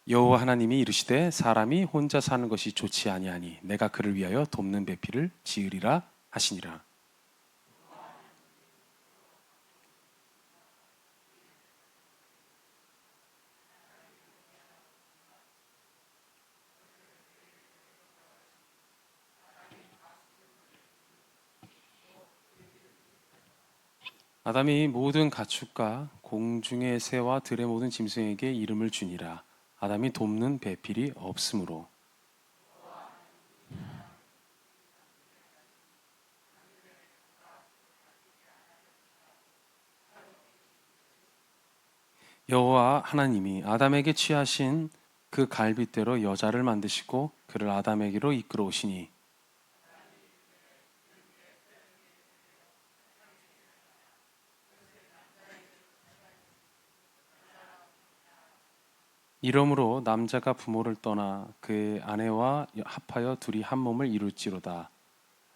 여호와 하나님이 이르시되 사람이 혼자 사는 것이 좋지 아니하니 내가 그를 위하여 돕는 배필을 지으리라 하시니라. 아담이 모든 가축과 공중의 새와 들의 모든 짐승에게 이름을 주니라. 아담이 돕는 배필이 없으므로. 여호와 하나님이 아담에게 취하신 그 갈빗대로 여자를 만드시고 그를 아담에게로 이끌어 오시니 이러므로 남자가 부모를 떠나 그의 아내와 합하여 둘이 한 몸을 이룰지로다.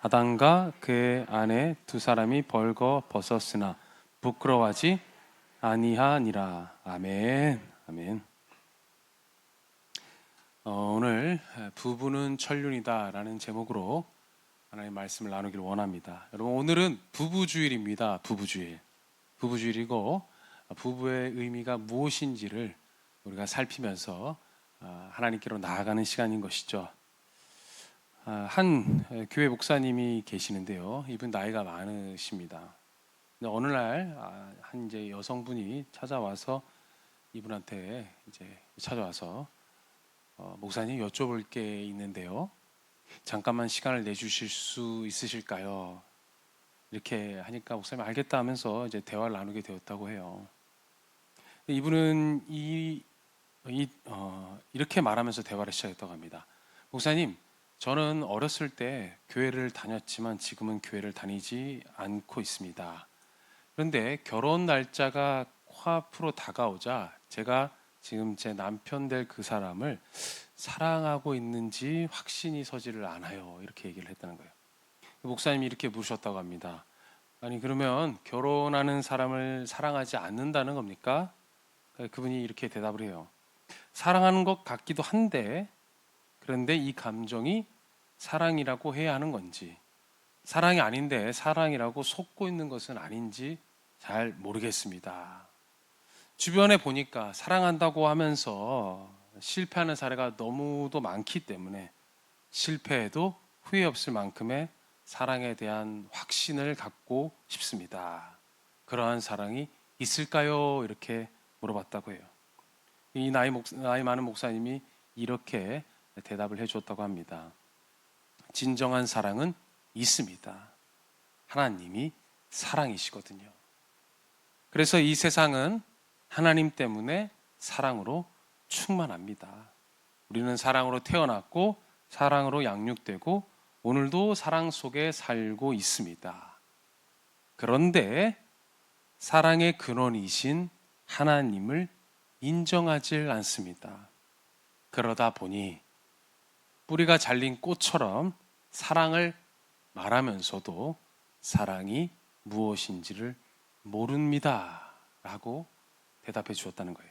아담과 그의 아내 두 사람이 벌거 벗었으나 부끄러워하지 아니하니라. 아멘. 아멘. 오늘 부부는 천륜이다라는 제목으로 하나님의 말씀을 나누기를 원합니다. 여러분, 오늘은 부부주일입니다. 부부주일. 부부주일이고 부부의 의미가 무엇인지를 우리가 살피면서 하나님께로 나아가는 시간인 것이죠. 한 교회 목사님이 계시는데요. 이분 나이가 많으십니다. 근데 어느 날 한 이제 여성분이 찾아와서 이분한테 이제 찾아와서 목사님 여쭤볼 게 있는데요. 잠깐만 시간을 내주실 수 있으실까요? 이렇게 하니까 목사님 알겠다 하면서 이제 대화를 나누게 되었다고 해요. 이분은 이렇게 말하면서 대화를 시작했다고 합니다. 목사님, 저는 어렸을 때 교회를 다녔지만 지금은 교회를 다니지 않고 있습니다. 그런데 결혼 날짜가 코앞으로 다가오자 제가 지금 제 남편 될 그 사람을 사랑하고 있는지 확신이 서지를 않아요. 이렇게 얘기를 했다는 거예요. 목사님이 이렇게 물으셨다고 합니다. 아니, 그러면 결혼하는 사람을 사랑하지 않는다는 겁니까? 그분이 이렇게 대답을 해요. 사랑하는 것 같기도 한데, 그런데 이 감정이 사랑이라고 해야 하는 건지, 사랑이 아닌데 사랑이라고 속고 있는 것은 아닌지 잘 모르겠습니다. 주변에 보니까 사랑한다고 하면서 실패하는 사례가 너무도 많기 때문에 실패해도 후회 없을 만큼의 사랑에 대한 확신을 갖고 싶습니다. 그러한 사랑이 있을까요? 이렇게 물어봤다고 해요. 이 나이 많은 목사님이 이렇게 대답을 해줬다고 합니다. 진정한 사랑은 있습니다. 하나님이 사랑이시거든요. 그래서 이 세상은 하나님 때문에 사랑으로 충만합니다. 우리는 사랑으로 태어났고 사랑으로 양육되고 오늘도 사랑 속에 살고 있습니다. 그런데 사랑의 근원이신 하나님을 인정하지 않습니다. 그러다 보니 뿌리가 잘린 꽃처럼 사랑을 말하면서도 사랑이 무엇인지를 모릅니다. 라고 대답해 주었다는 거예요.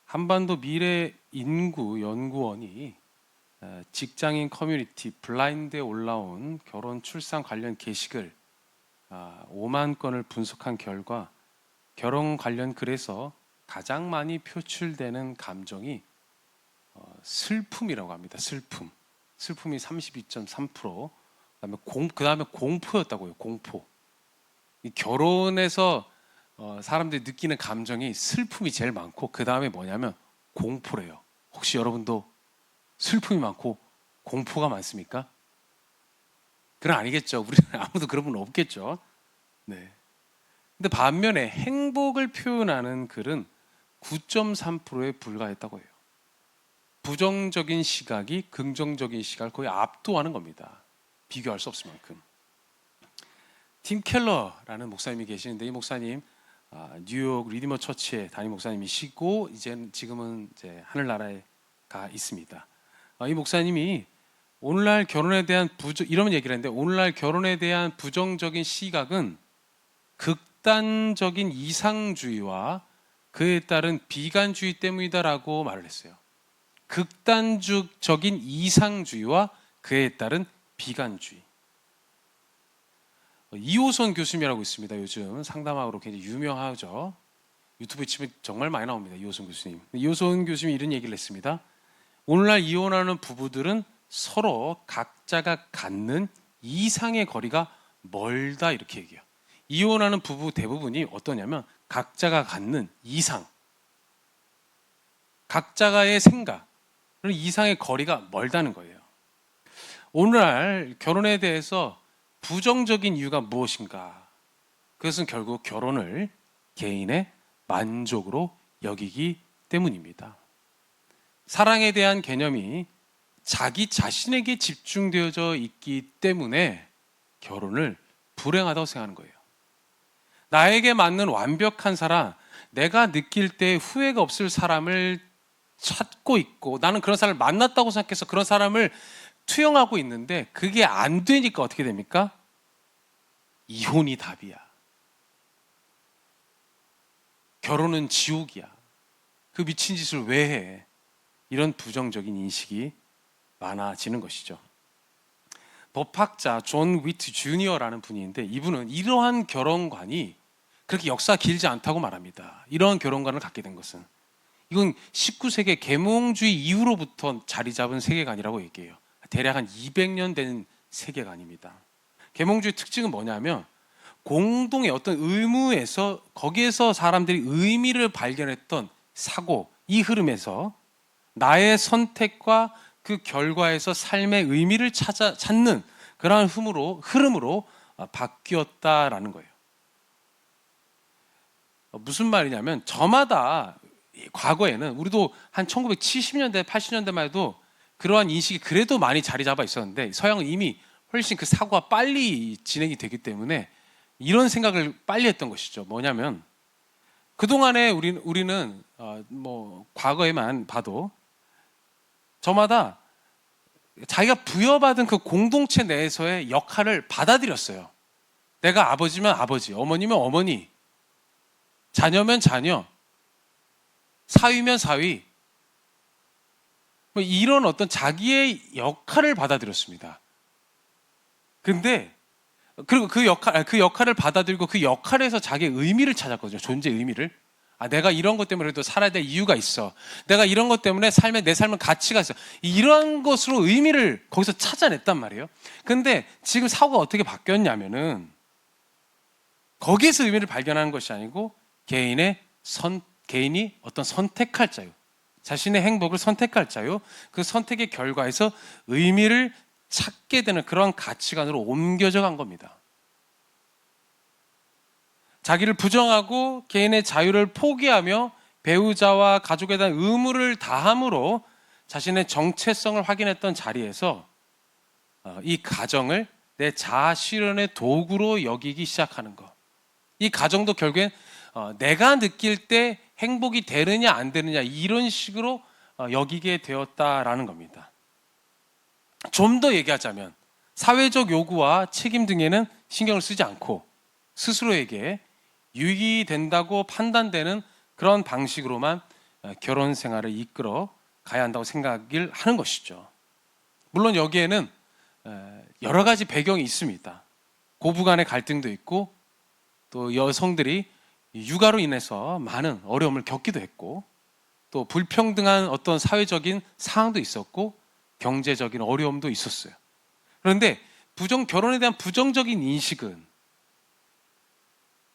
한반도 미래 인구 연구원이 직장인 커뮤니티 블라인드에 올라온 결혼 출산 관련 게시글 5만 건을 분석한 결과 결혼 관련 글에서 가장 많이 표출되는 감정이 슬픔이라고 합니다. 슬픔이 32.3%, 그다음에 공포였다고요. 공포. 이 결혼에서 사람들이 느끼는 감정이 슬픔이 제일 많고 그 다음에 뭐냐면 공포래요. 혹시 여러분도 슬픔이 많고 공포가 많습니까? 그건 아니겠죠. 우리는 아무도 그런 분 없겠죠. 네. 근데 반면에 행복을 표현하는 글은 9.3%에 불과했다고 해요. 부정적인 시각이 긍정적인 시각을 거의 압도하는 겁니다. 비교할 수 없을 만큼. 팀 켈러라는 목사님이 계시는데 이 목사님 뉴욕 리디머 처치의 담임 목사님이시고 지금은 이제 하늘나라에 가 있습니다. 이 목사님이 오늘날 결혼에 대한 이런 얘기를 했는데 오늘날 결혼에 대한 부정적인 시각은 극단적인 이상주의와 그에 따른 비관주의 때문이다라고 말을 했어요. 극단적인 이상주의와 그에 따른 비관주의. 이호선 교수님이라고 있습니다. 요즘 상담학으로 굉장히 유명하죠. 유튜브에 치면 정말 많이 나옵니다. 이호선 교수님. 이호선 교수님이 이런 얘기를 했습니다. 오늘날 이혼하는 부부들은 서로 각자가 갖는 이상의 거리가 멀다, 이렇게 얘기해요. 이혼하는 부부 대부분이 어떠냐면 각자가 갖는 이상, 각자의 생각, 그런 이상의 거리가 멀다는 거예요. 오늘날 결혼에 대해서 부정적인 이유가 무엇인가? 그것은 결국 결혼을 개인의 만족으로 여기기 때문입니다. 사랑에 대한 개념이 자기 자신에게 집중되어져 있기 때문에 결혼을 불행하다고 생각하는 거예요. 나에게 맞는 완벽한 사람, 내가 느낄 때 후회가 없을 사람을 찾고 있고, 나는 그런 사람을 만났다고 생각해서 그런 사람을 투영하고 있는데 그게 안 되니까 어떻게 됩니까? 이혼이 답이야. 결혼은 지옥이야. 그 미친 짓을 왜 해? 이런 부정적인 인식이 많아지는 것이죠. 법학자 존 위트 주니어라는 분이 있는데, 이분은 이러한 결혼관이 그렇게 역사가 길지 않다고 말합니다. 이러한 결혼관을 갖게 된 것은 이건 19세기 계몽주의 이후로부터 자리 잡은 세계관이라고 얘기해요. 대략 한 200년 된 세계관입니다. 계몽주의 특징은 뭐냐면 공동의 어떤 의무에서, 거기에서 사람들이 의미를 발견했던 사고, 이 흐름에서 나의 선택과 그 결과에서 삶의 의미를 찾는 그러한 흐름으로 바뀌었다라는 거예요. 무슨 말이냐면, 저마다 과거에는 우리도 한 1970년대, 80년대만 해도 그러한 인식이 그래도 많이 자리 잡아 있었는데, 서양은 이미 훨씬 그 사고가 빨리 진행이 되기 때문에 이런 생각을 빨리 했던 것이죠. 뭐냐면, 그동안에 우리는 과거에만 봐도 저마다 자기가 부여받은 그 공동체 내에서의 역할을 받아들였어요. 내가 아버지면 아버지, 어머니면 어머니, 자녀면 자녀, 사위면 사위, 이런 어떤 자기의 역할을 받아들였습니다. 근데 그리고 그 역할을 받아들이고 그 역할에서 자기의 의미를 찾았거든요. 존재의 의미를. 내가 이런 것 때문에 또 살아야 될 이유가 있어. 내가 이런 것 때문에 내 삶은 가치가 있어. 이런 것으로 의미를 거기서 찾아냈단 말이에요. 근데 지금 사고가 어떻게 바뀌었냐면은 거기에서 의미를 발견하는 것이 아니고 개인이 어떤 선택할 자유, 자신의 행복을 선택할 자유, 그 선택의 결과에서 의미를 찾게 되는 그런 가치관으로 옮겨져 간 겁니다. 자기를 부정하고 개인의 자유를 포기하며 배우자와 가족에 대한 의무를 다함으로 자신의 정체성을 확인했던 자리에서 이 가정을 내 자아 실현의 도구로 여기기 시작하는 것. 이 가정도 결국엔 내가 느낄 때 행복이 되느냐 안 되느냐, 이런 식으로 여기게 되었다라는 겁니다. 좀 더 얘기하자면 사회적 요구와 책임 등에는 신경을 쓰지 않고 스스로에게 유익이 된다고 판단되는 그런 방식으로만 결혼 생활을 이끌어 가야 한다고 생각을 하는 것이죠. 물론 여기에는 여러 가지 배경이 있습니다. 고부 간의 갈등도 있고, 또 여성들이 육아로 인해서 많은 어려움을 겪기도 했고, 또 불평등한 어떤 사회적인 상황도 있었고, 경제적인 어려움도 있었어요. 그런데 결혼에 대한 부정적인 인식은,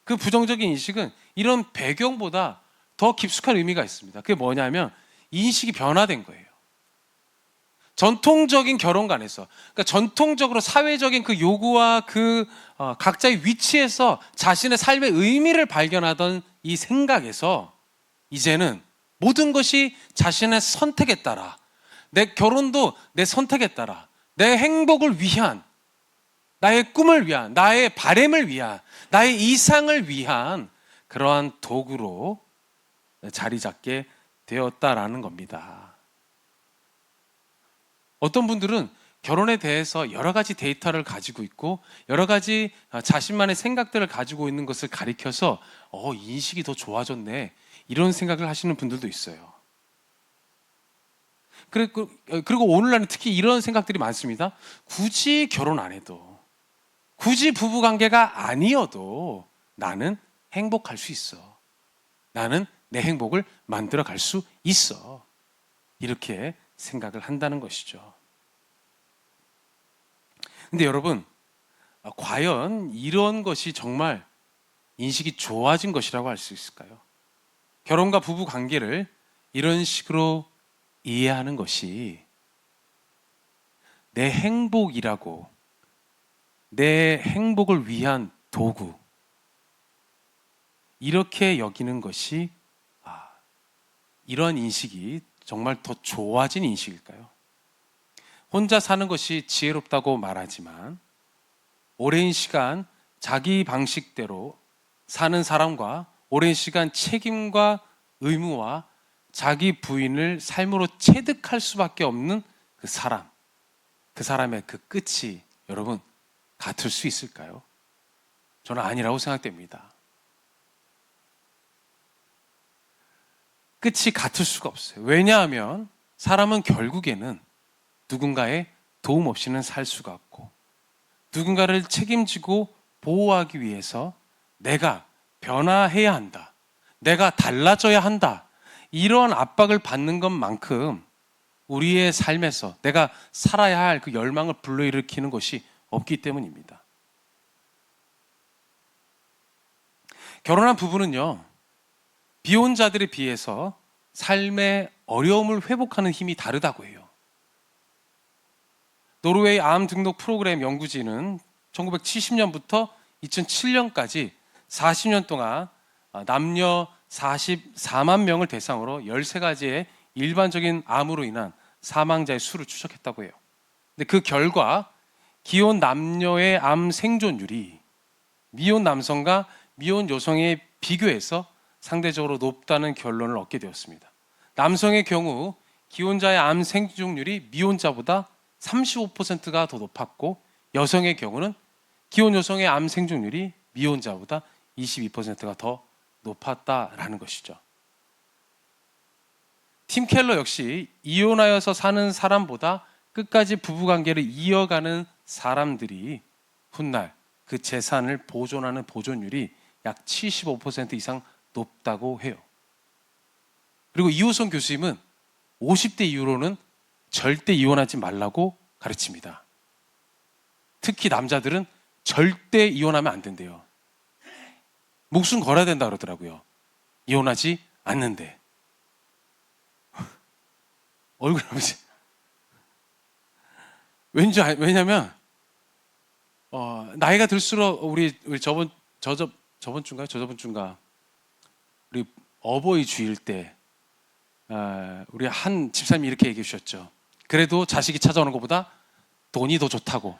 그 부정적인 인식은 이런 배경보다 더 깊숙한 의미가 있습니다. 그게 뭐냐면 인식이 변화된 거예요. 전통적인 결혼관에서, 그러니까 전통적으로 사회적인 그 요구와 그 각자의 위치에서 자신의 삶의 의미를 발견하던 이 생각에서 이제는 모든 것이 자신의 선택에 따라, 내 결혼도 내 선택에 따라, 내 행복을 위한, 나의 꿈을 위한, 나의 바램을 위한, 나의 이상을 위한 그러한 도구로 자리 잡게 되었다라는 겁니다. 어떤 분들은 결혼에 대해서 여러 가지 데이터를 가지고 있고 여러 가지 자신만의 생각들을 가지고 있는 것을 가리켜서 인식이 더 좋아졌네, 이런 생각을 하시는 분들도 있어요. 그리고 오늘날은 특히 이런 생각들이 많습니다. 굳이 결혼 안 해도, 굳이 부부관계가 아니어도 나는 행복할 수 있어. 나는 내 행복을 만들어 갈 수 있어. 이렇게 생각을 한다는 것이죠. 근데 여러분, 과연 이런 것이 정말 인식이 좋아진 것이라고 할 수 있을까요? 결혼과 부부 관계를 이런 식으로 이해하는 것이 내 행복이라고, 내 행복을 위한 도구, 이렇게 여기는 것이 이런 인식이 정말 더 좋아진 인식일까요? 혼자 사는 것이 지혜롭다고 말하지만 오랜 시간 자기 방식대로 사는 사람과 오랜 시간 책임과 의무와 자기 부인을 삶으로 체득할 수밖에 없는 그 사람의 그 끝이 여러분 같을 수 있을까요? 저는 아니라고 생각됩니다. 끝이 같을 수가 없어요. 왜냐하면 사람은 결국에는 누군가의 도움 없이는 살 수가 없고, 누군가를 책임지고 보호하기 위해서 내가 변화해야 한다, 내가 달라져야 한다, 이런 압박을 받는 것만큼 우리의 삶에서 내가 살아야 할 그 열망을 불러일으키는 것이 없기 때문입니다. 결혼한 부부는요, 비혼자들에 비해서 삶의 어려움을 회복하는 힘이 다르다고 해요. 노르웨이 암 등록 프로그램 연구진은 1970년부터 2007년까지 40년 동안 남녀 44만 명을 대상으로 13가지의 일반적인 암으로 인한 사망자의 수를 추적했다고 해요. 근데 그 결과 기혼 남녀의 암 생존율이 미혼 남성과 미혼 여성에 비교해서 상대적으로 높다는 결론을 얻게 되었습니다. 남성의 경우 기혼자의 암 생존율이 미혼자보다 35%가 더 높았고, 여성의 경우는 기혼 여성의 암 생존율이 미혼자보다 22%가 더 높았다라는 것이죠. 팀 켈러 역시 이혼하여서 사는 사람보다 끝까지 부부관계를 이어가는 사람들이 훗날 그 재산을 보존하는 보존율이 약 75% 이상 높다고 해요. 그리고 이호선 교수님은 50대 이후로는 절대 이혼하지 말라고 가르칩니다. 특히 남자들은 절대 이혼하면 안 된대요. 목숨 걸어야 된다 그러더라고요. 이혼하지 않는데. 얼굴 아버지. 왜냐면 나이가 들수록 우리 저번 주인가 우리 어버이 주일 때 우리 한 집사님이 이렇게 얘기해 주셨죠. 그래도 자식이 찾아오는 것보다 돈이 더 좋다고.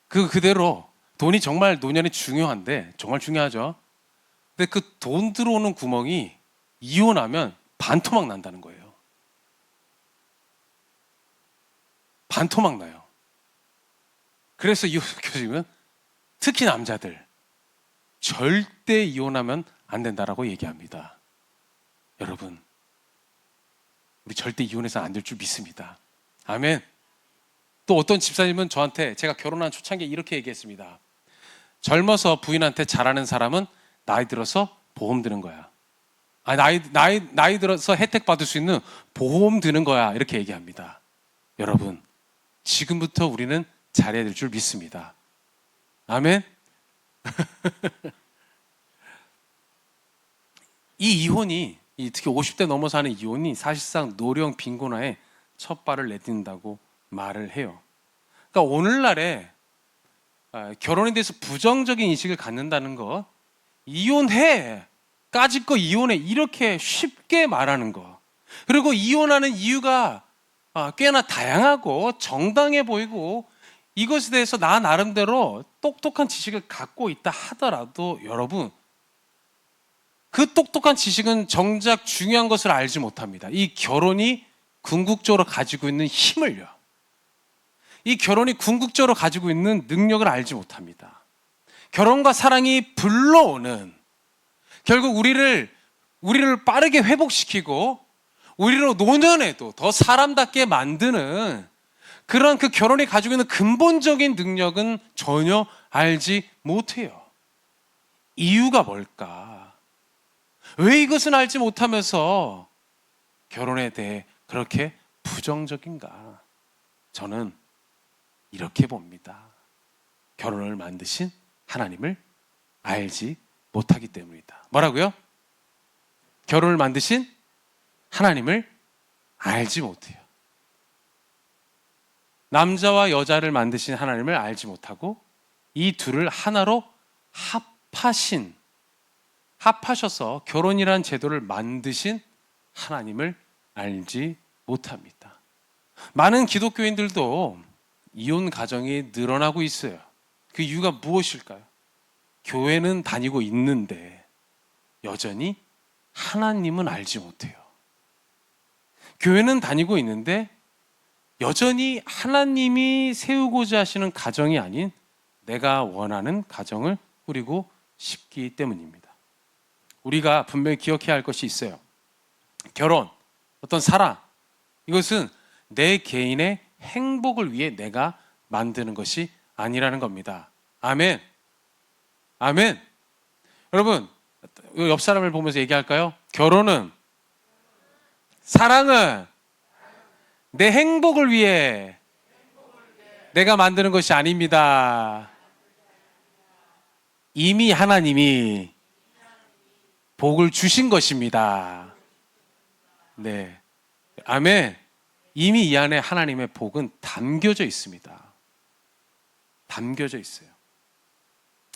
그대로 돈이 정말 노년에 중요한데, 정말 중요하죠. 근데 그 돈 들어오는 구멍이 이혼하면 반토막 난다는 거예요. 반토막 나요. 그래서 이 교수님은 특히 남자들 절대 이혼하면 안 된다라고 얘기합니다. 여러분, 우리 절대 이혼해서는 안 될 줄 믿습니다. 아멘. 또 어떤 집사님은 저한테, 제가 결혼한 초창기에 이렇게 얘기했습니다. 젊어서 부인한테 잘하는 사람은 나이 들어서 보험 드는 거야. 나이 들어서 혜택 받을 수 있는 보험 드는 거야. 이렇게 얘기합니다. 여러분, 지금부터 우리는 잘해야 될 줄 믿습니다. 아멘. 이 이혼이, 특히 50대 넘어서 하는 이혼이 사실상 노령 빈곤화에 첫 발을 내딛는다고 말을 해요. 그러니까 오늘날에 결혼에 대해서 부정적인 인식을 갖는다는 것, 이혼해, 까짓 거 이혼해, 이렇게 쉽게 말하는 거, 그리고 이혼하는 이유가 꽤나 다양하고 정당해 보이고 이것에 대해서 나 나름대로 똑똑한 지식을 갖고 있다 하더라도 여러분, 그 똑똑한 지식은 정작 중요한 것을 알지 못합니다. 이 결혼이 궁극적으로 가지고 있는 힘을요, 이 결혼이 궁극적으로 가지고 있는 능력을 알지 못합니다. 결혼과 사랑이 불러오는 결국 우리를 빠르게 회복시키고 우리로 노년에도 더 사람답게 만드는 그런 그 결혼이 가지고 있는 근본적인 능력은 전혀 알지 못해요. 이유가 뭘까? 왜 이것은 알지 못하면서 결혼에 대해 그렇게 부정적인가? 저는 이렇게 봅니다. 결혼을 만드신 하나님을 알지 못하기 때문이다. 뭐라고요? 결혼을 만드신 하나님을 알지 못해요. 남자와 여자를 만드신 하나님을 알지 못하고 이 둘을 하나로 합하셔서 결혼이라는 제도를 만드신 하나님을 알지 못합니다. 많은 기독교인들도 이혼 가정이 늘어나고 있어요. 그 이유가 무엇일까요? 교회는 다니고 있는데 여전히 하나님은 알지 못해요. 교회는 다니고 있는데 여전히 하나님이 세우고자 하시는 가정이 아닌 내가 원하는 가정을 꾸리고 싶기 때문입니다. 우리가 분명히 기억해야 할 것이 있어요. 결혼, 어떤 사랑, 이것은 내 개인의 행복을 위해 내가 만드는 것이 아니라는 겁니다. 아멘. 아멘. 여러분, 옆 사람을 보면서 얘기할까요? 결혼은, 사랑은 내 행복을 위해 내가 만드는 것이 아닙니다. 이미 하나님이 복을 주신 것입니다. 네. 아멘. 이미 이 안에 하나님의 복은 담겨져 있습니다. 담겨져 있어요.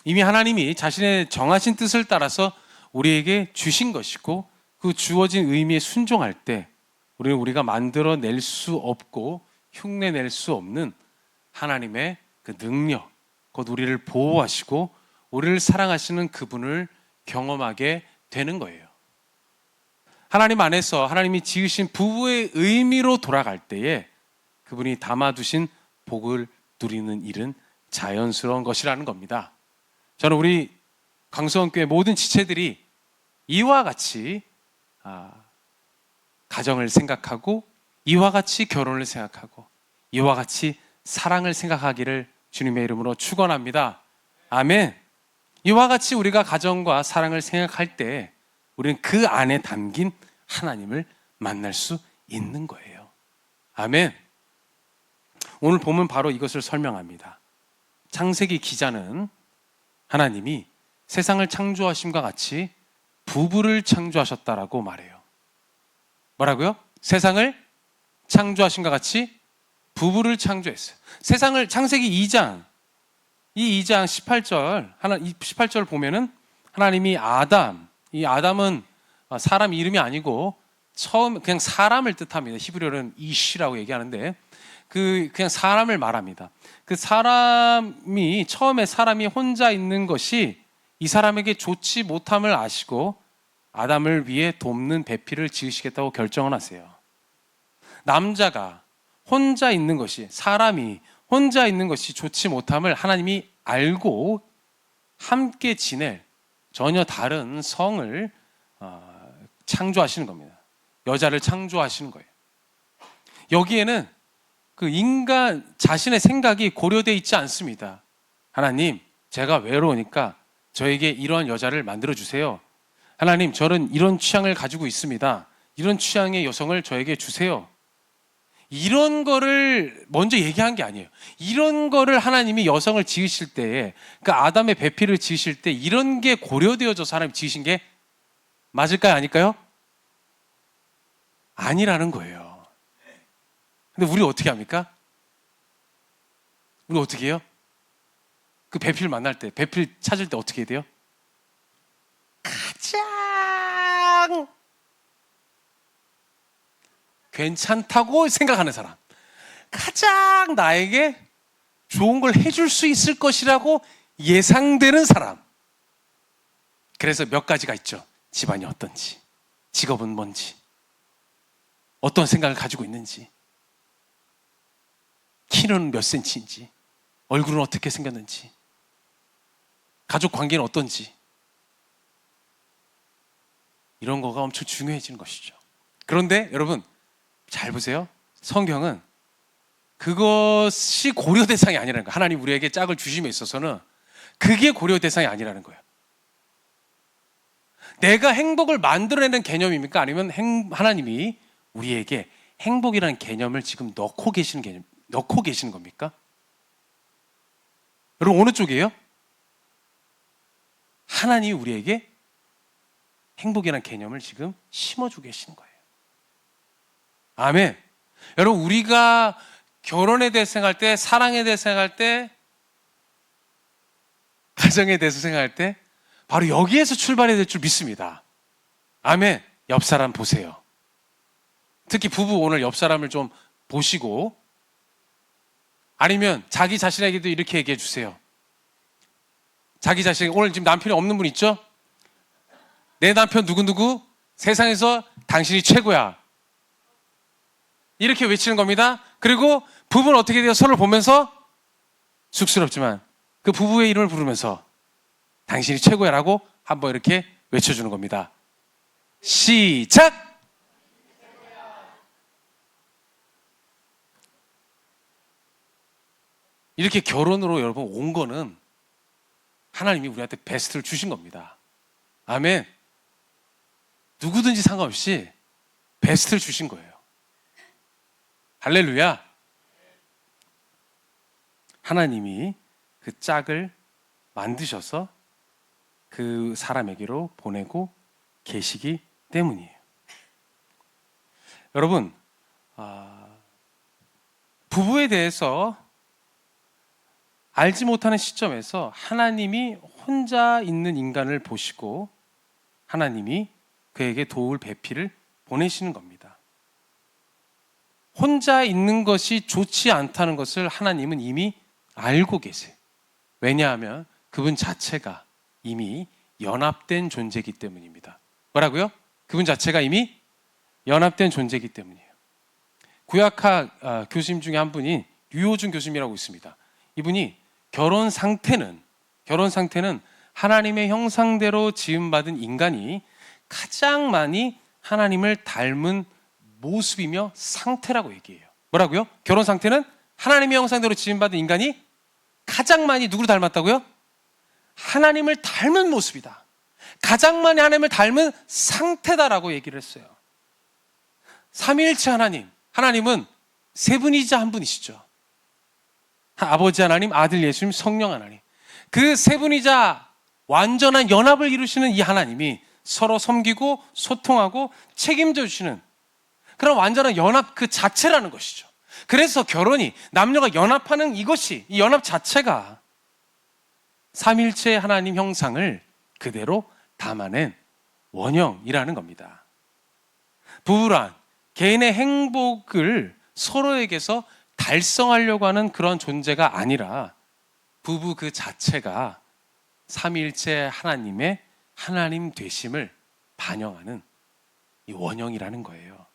이미 하나님이 자신의 정하신 뜻을 따라서 우리에게 주신 것이고 그 주어진 의미에 순종할 때 우리는 우리가 만들어낼 수 없고 흉내낼 수 없는 하나님의 그 능력, 곧 우리를 보호하시고 우리를 사랑하시는 그분을 경험하게 되는 거예요. 하나님 안에서 하나님이 지으신 부부의 의미로 돌아갈 때에 그분이 담아두신 복을 누리는 일은 자연스러운 것이라는 겁니다. 저는 우리 강수원교회 모든 지체들이 이와 같이 가정을 생각하고 이와 같이 결혼을 생각하고 이와 같이 사랑을 생각하기를 주님의 이름으로 축원합니다. 아멘. 이와 같이 우리가 가정과 사랑을 생각할 때 우리는 그 안에 담긴 하나님을 만날 수 있는 거예요. 아멘. 오늘 보면 바로 이것을 설명합니다. 창세기 기자는 하나님이 세상을 창조하심과 같이 부부를 창조하셨다라고 말해요. 뭐라고요? 세상을 창조하심과 같이 부부를 창조했어요. 세상을 창세기 2장, 이 2장 18절 보면은 하나님이 이 아담은 사람 이름이 아니고 처음 그냥 사람을 뜻합니다. 히브리어는 이시라고 얘기하는데 그냥 사람을 말합니다. 그 사람이 처음에 사람이 혼자 있는 것이 이 사람에게 좋지 못함을 아시고 아담을 위해 돕는 배필을 지으시겠다고 결정을 하세요. 남자가 혼자 있는 것이, 사람이 혼자 있는 것이 좋지 못함을 하나님이 알고 함께 지낼 전혀 다른 성을 창조하시는 겁니다. 여자를 창조하시는 거예요. 여기에는 그 인간 자신의 생각이 고려되어 있지 않습니다. 하나님, 제가 외로우니까 저에게 이러한 여자를 만들어 주세요. 하나님, 저는 이런 취향을 가지고 있습니다. 이런 취향의 여성을 저에게 주세요. 이런 거를 먼저 얘기한 게 아니에요. 이런 거를 하나님이 여성을 지으실 때에 그 아담의 배필을 지으실 때 이런 게 고려되어져서 하나님 지으신 게 맞을까요? 아닐까요? 아니라는 거예요. 근데 우리 어떻게 합니까? 우리 어떻게 해요? 그 배필 만날 때, 배필 찾을 때 어떻게 해야 돼요? 가장 괜찮다고 생각하는 사람, 가장 나에게 좋은 걸 해줄 수 있을 것이라고 예상되는 사람. 그래서 몇 가지가 있죠. 집안이 어떤지, 직업은 뭔지, 어떤 생각을 가지고 있는지, 키는 몇 센치인지, 얼굴은 어떻게 생겼는지, 가족 관계는 어떤지. 이런 거가 엄청 중요해지는 것이죠. 그런데 여러분 잘 보세요. 성경은 그것이 고려 대상이 아니라는 거예요. 하나님 우리에게 짝을 주심에 있어서는 그게 고려 대상이 아니라는 거예요. 내가 행복을 만들어내는 개념입니까? 아니면 하나님이 우리에게 행복이라는 개념을 지금 넣고 계시는 겁니까? 여러분 어느 쪽이에요? 하나님이 우리에게 행복이라는 개념을 지금 심어주고 계시는 거예요. 아멘. 여러분 우리가 결혼에 대해서 생각할 때, 사랑에 대해서 생각할 때, 가정에 대해서 생각할 때 바로 여기에서 출발해야 될 줄 믿습니다. 아멘. 옆 사람 보세요. 특히 부부 오늘 옆 사람을 좀 보시고, 아니면 자기 자신에게도 이렇게 얘기해 주세요. 자기 자신, 오늘 지금 남편이 없는 분 있죠? 내 남편 누구누구 세상에서 당신이 최고야. 이렇게 외치는 겁니다. 그리고 부부는 어떻게 돼요? 서로를 보면서 쑥스럽지만 그 부부의 이름을 부르면서 당신이 최고야 라고 한번 이렇게 외쳐주는 겁니다. 시작! 이렇게 결혼으로 여러분 온 거는 하나님이 우리한테 베스트를 주신 겁니다. 아멘. 누구든지 상관없이 베스트를 주신 거예요. 할렐루야. 하나님이 그 짝을 만드셔서 그 사람에게로 보내고 계시기 때문이에요. 여러분, 부부에 대해서 알지 못하는 시점에서 하나님이 혼자 있는 인간을 보시고 하나님이 그에게 도울 배필을 보내시는 겁니다. 혼자 있는 것이 좋지 않다는 것을 하나님은 이미 알고 계세요. 왜냐하면 그분 자체가 이미 연합된 존재이기 때문입니다. 뭐라고요? 그분 자체가 이미 연합된 존재이기 때문이에요. 구약학 교수님 중에 한 분이 류호준 교수님이라고 있습니다. 이분이 결혼 상태는 하나님의 형상대로 지음받은 인간이 가장 많이 하나님을 닮은 모습이며 상태라고 얘기해요. 뭐라고요? 결혼 상태는 하나님의 형상대로 지음받은 인간이 가장 많이 누구를 닮았다고요? 하나님을 닮은 모습이다. 가장 많이 하나님을 닮은 상태다라고 얘기를 했어요. 삼위일체 하나님은 세 분이자 한 분이시죠. 아버지 하나님, 아들 예수님, 성령 하나님. 그 세 분이자 완전한 연합을 이루시는 이 하나님이 서로 섬기고 소통하고 책임져 주시는 그런 완전한 연합 그 자체라는 것이죠. 그래서 결혼이 남녀가 연합하는 이것이 이 연합 자체가 삼일체 하나님 형상을 그대로 담아낸 원형이라는 겁니다. 부부란 개인의 행복을 서로에게서 달성하려고 하는 그런 존재가 아니라 부부 그 자체가 삼위일체 하나님의 하나님 되심을 반영하는 이 원형이라는 거예요.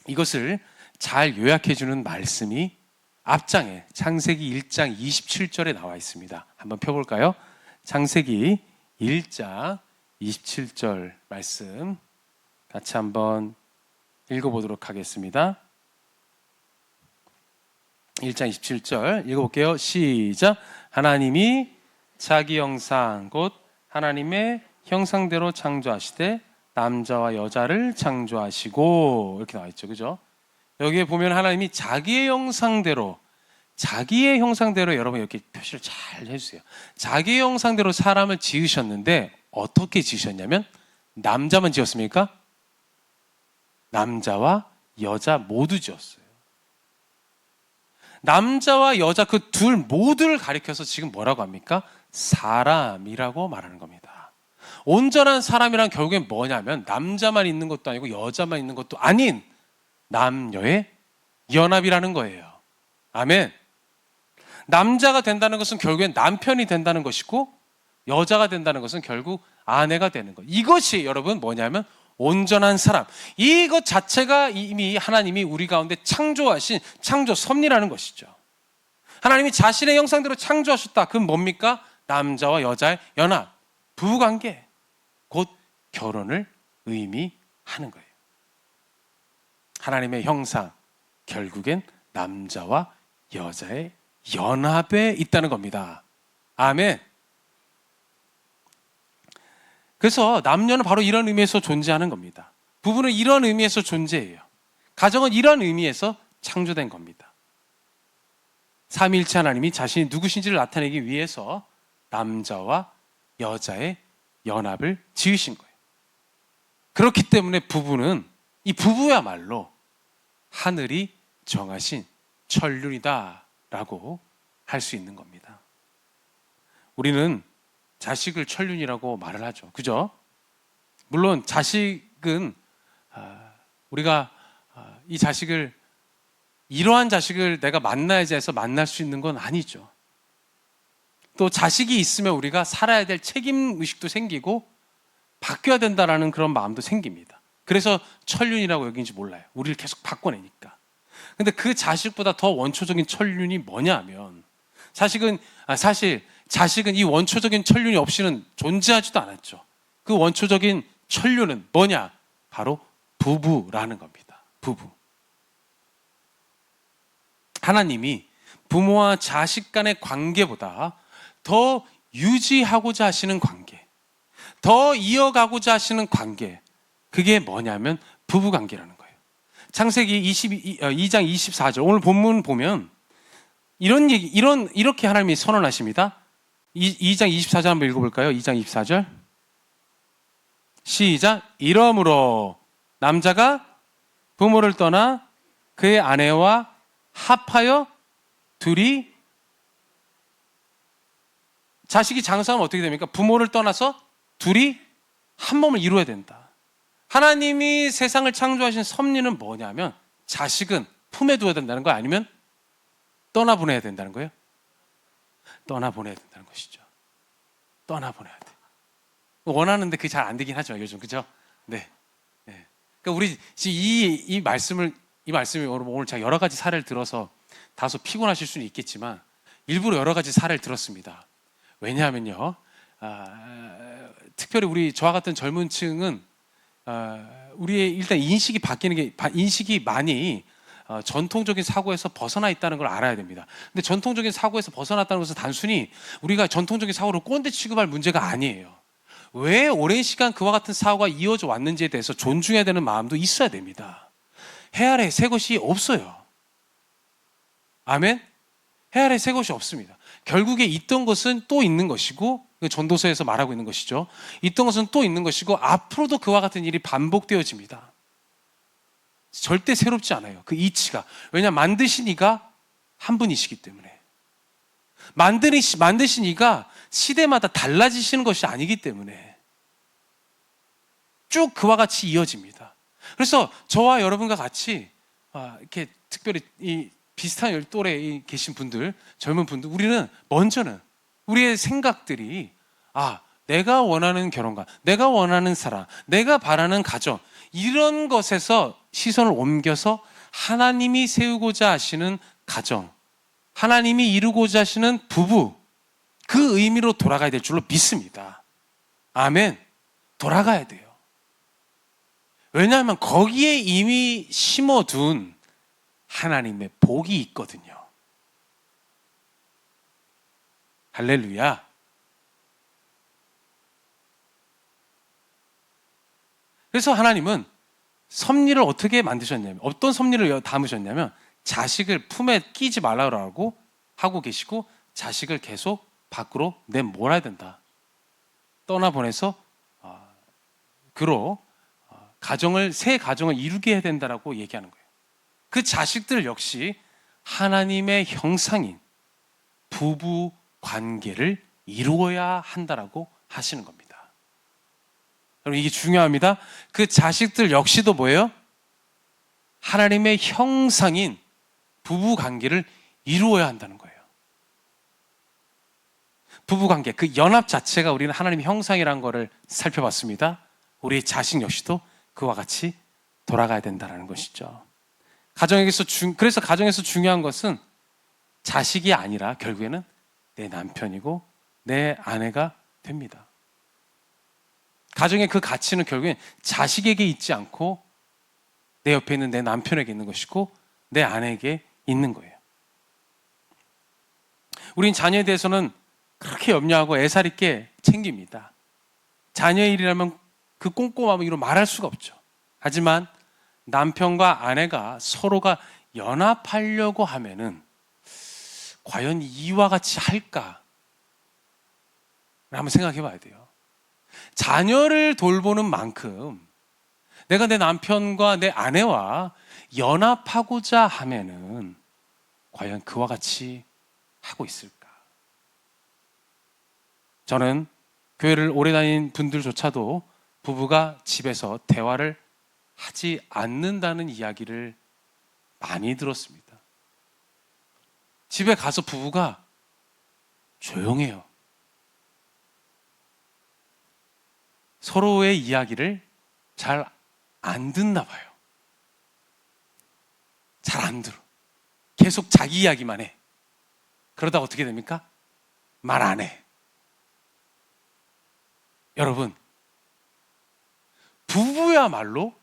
이것을 잘 요약해주는 말씀이 앞장에 창세기 1장 27절에 나와 있습니다. 한번 펴볼까요? 창세기 1장 27절 말씀 같이 한번 읽어보도록 하겠습니다. 1장 27절 읽어볼게요. 시작. 하나님이 자기 형상 곧 하나님의 형상대로 창조하시되 남자와 여자를 창조하시고 이렇게 나와 있죠. 그죠? 여기에 보면 하나님이 자기의 형상대로 여러분 이렇게 표시를 잘 해주세요. 자기의 형상대로 사람을 지으셨는데 어떻게 지으셨냐면 남자만 지었습니까? 남자와 여자 모두 지었어요. 남자와 여자 그 둘 모두를 가리켜서 지금 뭐라고 합니까? 사람이라고 말하는 겁니다. 온전한 사람이란 결국엔 뭐냐면 남자만 있는 것도 아니고 여자만 있는 것도 아닌 남녀의 연합이라는 거예요. 아멘. 남자가 된다는 것은 결국엔 남편이 된다는 것이고 여자가 된다는 것은 결국 아내가 되는 것. 이것이 여러분 뭐냐면 온전한 사람. 이것 자체가 이미 하나님이 우리 가운데 창조하신 창조 섭리라는 것이죠. 하나님이 자신의 형상대로 창조하셨다. 그건 뭡니까? 남자와 여자의 연합, 부부관계, 곧 결혼을 의미하는 거예요. 하나님의 형상, 결국엔 남자와 여자의 연합에 있다는 겁니다. 아멘. 그래서 남녀는 바로 이런 의미에서 존재하는 겁니다. 부부는 이런 의미에서 존재해요. 가정은 이런 의미에서 창조된 겁니다. 삼위일체 하나님이 자신이 누구신지를 나타내기 위해서 남자와 여자의 연합을 지으신 거예요. 그렇기 때문에 부부는, 이 부부야말로 하늘이 정하신 천륜이다라고 할 수 있는 겁니다. 우리는 자식을 천륜이라고 말을 하죠. 그죠? 물론 자식은 우리가 이 자식을, 이러한 자식을 내가 만나야지 해서 만날 수 있는 건 아니죠. 또 자식이 있으면 우리가 살아야 될 책임의식도 생기고 바뀌어야 된다라는 그런 마음도 생깁니다. 그래서 천륜이라고 여긴지 몰라요. 우리를 계속 바꿔내니까. 근데 그 자식보다 더 원초적인 천륜이 뭐냐 하면 사실 자식은 이 원초적인 천륜이 없이는 존재하지도 않았죠. 그 원초적인 천륜은 뭐냐? 바로 부부라는 겁니다. 부부. 하나님이 부모와 자식 간의 관계보다 더 유지하고자 하시는 관계, 더 이어가고자 하시는 관계, 그게 뭐냐면 부부관계라는 거예요. 창세기 2장 24절, 오늘 본문 보면 이렇게 하나님이 선언하십니다. 2장 24절 한번 읽어볼까요? 2장 24절 시작. 이러므로 남자가 부모를 떠나 그의 아내와 합하여 둘이, 자식이 장성하면 어떻게 됩니까? 부모를 떠나서 둘이 한 몸을 이루어야 된다. 하나님이 세상을 창조하신 섭리는 뭐냐면 자식은 품에 두어야 된다는 거, 아니면 떠나보내야 된다는 거예요? 떠나보내야 된다는 것이죠. 떠나보내야 돼. 원하는데 그게 잘 안 되긴 하죠, 요즘. 그죠? 네. 그러니까 우리 이 말씀이 오늘 제가 여러 가지 사례를 들어서 다소 피곤하실 수는 있겠지만 일부러 여러 가지 사례를 들었습니다. 왜냐하면요, 특별히 우리 저와 같은 젊은 층은 우리의 일단 인식이 바뀌는 게, 인식이 많이 전통적인 사고에서 벗어나 있다는 걸 알아야 됩니다. 근데 전통적인 사고에서 벗어났다는 것은 단순히 우리가 전통적인 사고를 꼰대 취급할 문제가 아니에요. 왜 오랜 시간 그와 같은 사고가 이어져 왔는지에 대해서 존중해야 되는 마음도 있어야 됩니다. 해 아래 새 것이 없어요. 아멘? 해 아래 새 것이 없습니다. 결국에 있던 것은 또 있는 것이고, 전도서에서 말하고 있는 것이죠. 있던 것은 또 있는 것이고 앞으로도 그와 같은 일이 반복되어집니다. 절대 새롭지 않아요, 그 이치가. 왜냐하면 만드신 이가 한 분이시기 때문에. 만드신 이가 시대마다 달라지시는 것이 아니기 때문에 쭉 그와 같이 이어집니다. 그래서 저와 여러분과 같이 이렇게 특별히 이 비슷한 또래에 계신 분들, 젊은 분들, 우리는 먼저는 우리의 생각들이 내가 원하는 결혼관, 내가 원하는 사람, 내가 바라는 가정, 이런 것에서 시선을 옮겨서 하나님이 세우고자 하시는 가정, 하나님이 이루고자 하시는 부부, 그 의미로 돌아가야 될 줄로 믿습니다. 아멘. 돌아가야 돼요. 왜냐하면 거기에 이미 심어둔 하나님의 복이 있거든요. 할렐루야. 그래서 하나님은 섭리를 어떻게 만드셨냐면, 어떤 섭리를 담으셨냐면 자식을 품에 끼지 말라고 하고 계시고, 자식을 계속 밖으로 내몰아야 된다. 떠나보내서 새 가정을 이루게 해야 된다라고 얘기하는 거예요. 그 자식들 역시 하나님의 형상인 부부 관계를 이루어야 한다라고 하시는 겁니다. 여러분, 이게 중요합니다. 그 자식들 역시도 뭐예요? 하나님의 형상인 부부 관계를 이루어야 한다는 거예요. 부부 관계, 그 연합 자체가, 우리는 하나님의 형상이라는 것을 살펴봤습니다. 우리의 자식 역시도 그와 같이 돌아가야 된다는 것이죠. 그래서 가정에서 중요한 것은 자식이 아니라 결국에는 내 남편이고 내 아내가 됩니다. 가정의 그 가치는 결국엔 자식에게 있지 않고 내 옆에 있는 내 남편에게 있는 것이고 내 아내에게 있는 거예요. 우린 자녀에 대해서는 그렇게 염려하고 애살 있게 챙깁니다. 자녀의 일이라면 그 꼼꼼함을 이루 말할 수가 없죠. 하지만 남편과 아내가 서로가 연합하려고 하면은 과연 이와 같이 할까? 한번 생각해 봐야 돼요. 자녀를 돌보는 만큼 내가 내 남편과 내 아내와 연합하고자 하면은 과연 그와 같이 하고 있을까? 저는 교회를 오래 다닌 분들조차도 부부가 집에서 대화를 하지 않는다는 이야기를 많이 들었습니다. 집에 가서 부부가 조용해요. 서로의 이야기를 잘 안 듣나 봐요. 잘 안 들어. 계속 자기 이야기만 해. 그러다 어떻게 됩니까? 말 안 해. 여러분, 부부야말로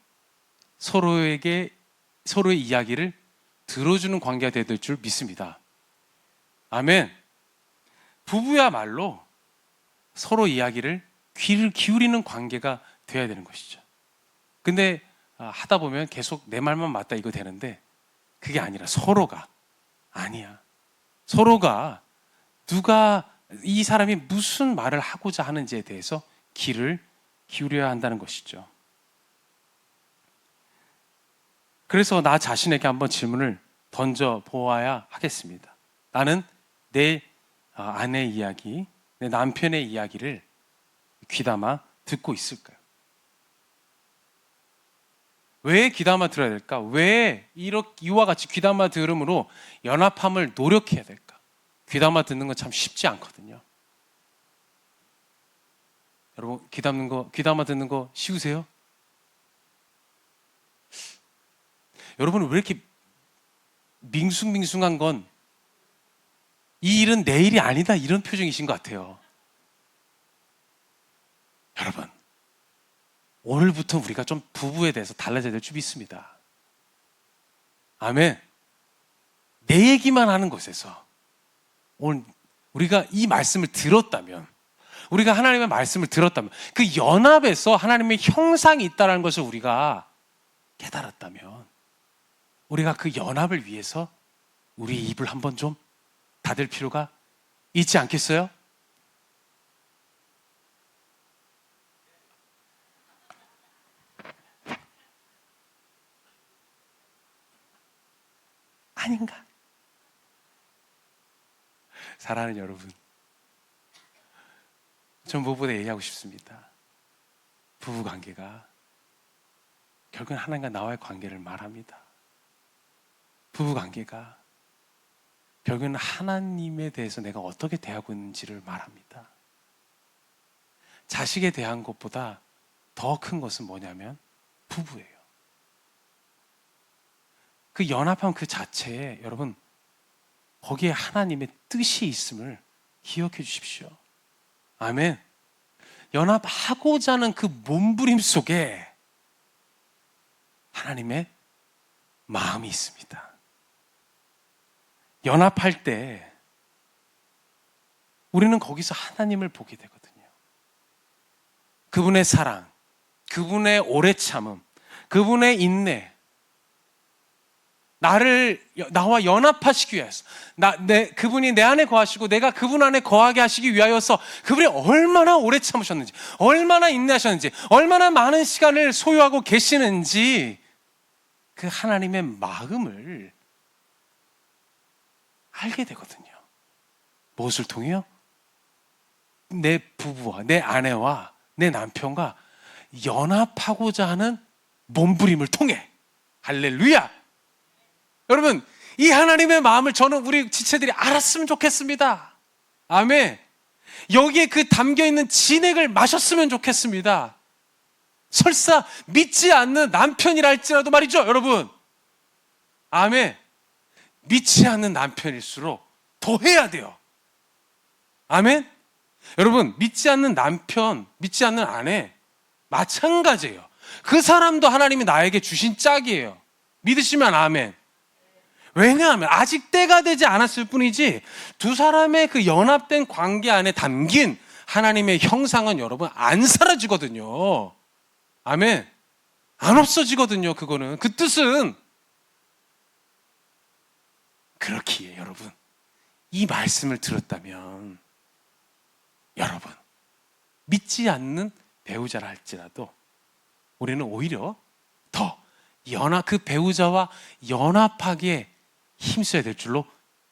서로의 이야기를 들어주는 관계가 되어야 될 줄 믿습니다. 아멘. 부부야말로 서로 이야기를 귀를 기울이는 관계가 되어야 되는 것이죠. 근데 하다 보면 계속 내 말만 맞다 이거 되는데 그게 아니라 서로가 아니야. 서로가 누가 이 사람이 무슨 말을 하고자 하는지에 대해서 귀를 기울여야 한다는 것이죠. 그래서 나 자신에게 한번 질문을 던져 보아야 하겠습니다. 나는 내 아내의 이야기, 내 남편의 이야기를 귀담아 듣고 있을까요? 왜 귀담아 들어야 될까? 왜 이와 같이 귀담아 들음으로 연합함을 노력해야 될까? 귀담아 듣는 건 참 쉽지 않거든요. 여러분, 귀담아 듣는 거 쉬우세요? 여러분은 왜 이렇게 밍숭밍숭한 건 이 일은 내 일이 아니다 이런 표정이신 것 같아요. 여러분, 오늘부터 우리가 좀 부부에 대해서 달라져야 될 줄 믿습니다. 아멘. 내 얘기만 하는 곳에서 오늘 우리가 이 말씀을 들었다면, 우리가 하나님의 말씀을 들었다면, 그 연합에서 하나님의 형상이 있다는 것을 우리가 깨달았다면, 우리가 그 연합을 위해서 우리 입을 한번 좀 닫을 필요가 있지 않겠어요? 아닌가? 사랑하는 여러분, 전 무엇보다 얘기하고 싶습니다. 부부관계가 결국은 하나님과 나와의 관계를 말합니다. 부부관계가 결국은 하나님에 대해서 내가 어떻게 대하고 있는지를 말합니다. 자식에 대한 것보다 더 큰 것은 뭐냐면 부부예요. 그 연합함 그 자체에 여러분 거기에 하나님의 뜻이 있음을 기억해 주십시오. 아멘. 연합하고자 하는 그 몸부림 속에 하나님의 마음이 있습니다. 연합할 때 우리는 거기서 하나님을 보게 되거든요. 그분의 사랑, 그분의 오래 참음, 그분의 인내, 나와 연합하시기 위해서, 그분이 내 안에 거하시고 내가 그분 안에 거하게 하시기 위하여서 그분이 얼마나 오래 참으셨는지, 얼마나 인내하셨는지, 얼마나 많은 시간을 소유하고 계시는지 그 하나님의 마음을 알게 되거든요. 무엇을 통해요? 내 부부와 내 아내와 내 남편과 연합하고자 하는 몸부림을 통해. 할렐루야! 여러분, 이 하나님의 마음을 저는 우리 지체들이 알았으면 좋겠습니다. 아멘. 여기에 그 담겨있는 진액을 마셨으면 좋겠습니다. 설사 믿지 않는 남편이라 할지라도 말이죠, 여러분. 아멘. 믿지 않는 남편일수록 더 해야 돼요. 아멘. 여러분, 믿지 않는 남편, 믿지 않는 아내, 마찬가지예요. 그 사람도 하나님이 나에게 주신 짝이에요. 믿으시면 아멘. 왜냐하면 아직 때가 되지 않았을 뿐이지 두 사람의 그 연합된 관계 안에 담긴 하나님의 형상은 여러분 안 사라지거든요. 아멘. 안 없어지거든요. 그거는. 그 뜻은 그렇기에 여러분, 이 말씀을 들었다면 여러분, 믿지 않는 배우자라 할지라도 우리는 오히려 더 그 배우자와 연합하기에 힘써야 될 줄로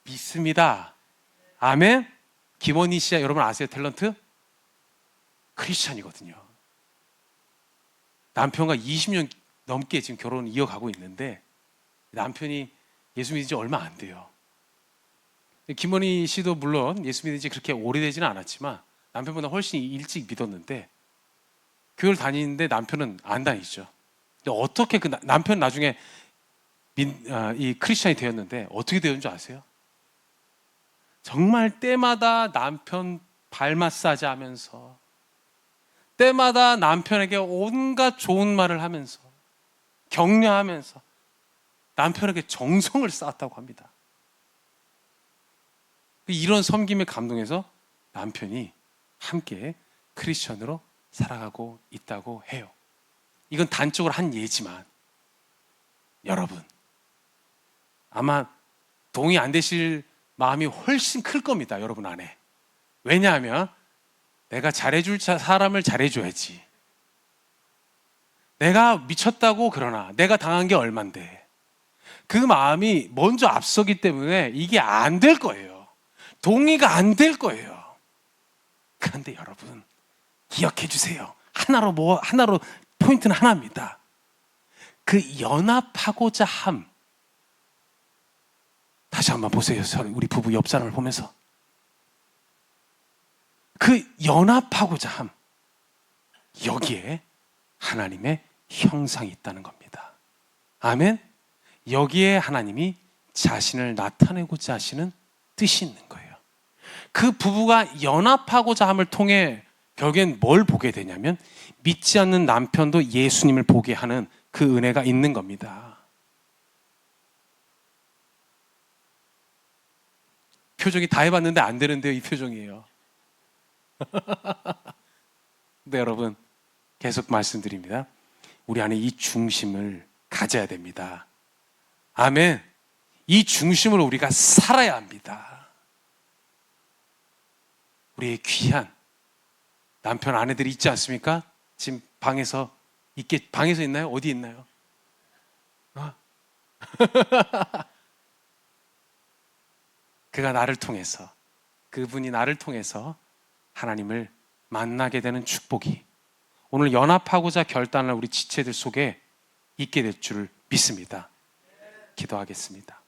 믿습니다. 아멘. 김원희 씨 여러분 아세요? 탤런트? 크리스찬이거든요. 남편과 20년 넘게 지금 결혼을 이어가고 있는데 남편이 예수 믿은 지 얼마 안 돼요. 김원희 씨도 물론 예수 믿은 지 그렇게 오래되지는 않았지만 남편보다 훨씬 일찍 믿었는데 교회를 다니는데 남편은 안 다니죠. 근데 어떻게 그 남편 나중에 이 크리스찬이 되었는데 어떻게 되었는지 아세요? 정말 때마다 남편 발 마사지 하면서 때마다 남편에게 온갖 좋은 말을 하면서 격려하면서 남편에게 정성을 쌓았다고 합니다. 이런 섬김에 감동해서 남편이 함께 크리스천으로 살아가고 있다고 해요. 이건 단적으로 한 예지만 여러분 아마 동의 안 되실 마음이 훨씬 클 겁니다. 여러분 안에. 왜냐하면 내가 잘해줄 사람을 잘해줘야지. 내가 미쳤다고 그러나 내가 당한 게 얼만데 그 마음이 먼저 앞서기 때문에 이게 안 될 거예요. 동의가 안 될 거예요. 그런데 여러분 기억해 주세요. 하나로 포인트는 하나입니다. 그 연합하고자 함. 다시 한번 보세요. 우리 부부 옆 사람을 보면서 그 연합하고자 함. 여기에 하나님의 형상이 있다는 겁니다. 아멘. 여기에 하나님이 자신을 나타내고자 하시는 뜻이 있는 거예요. 그 부부가 연합하고자 함을 통해 결국엔 뭘 보게 되냐면 믿지 않는 남편도 예수님을 보게 하는 그 은혜가 있는 겁니다. 표정이 다 해봤는데 안 되는데요. 이 표정이에요. 네, 여러분 계속 말씀드립니다. 우리 안에 이 중심을 가져야 됩니다. 아멘. 이 중심으로 우리가 살아야 합니다. 우리의 귀한 남편 아내들이 있지 않습니까? 지금 방에서 있나요? 어디 있나요? 그분이 나를 통해서 하나님을 만나게 되는 축복이 오늘 연합하고자 결단할 우리 지체들 속에 있게 될 줄을 믿습니다. 기도하겠습니다.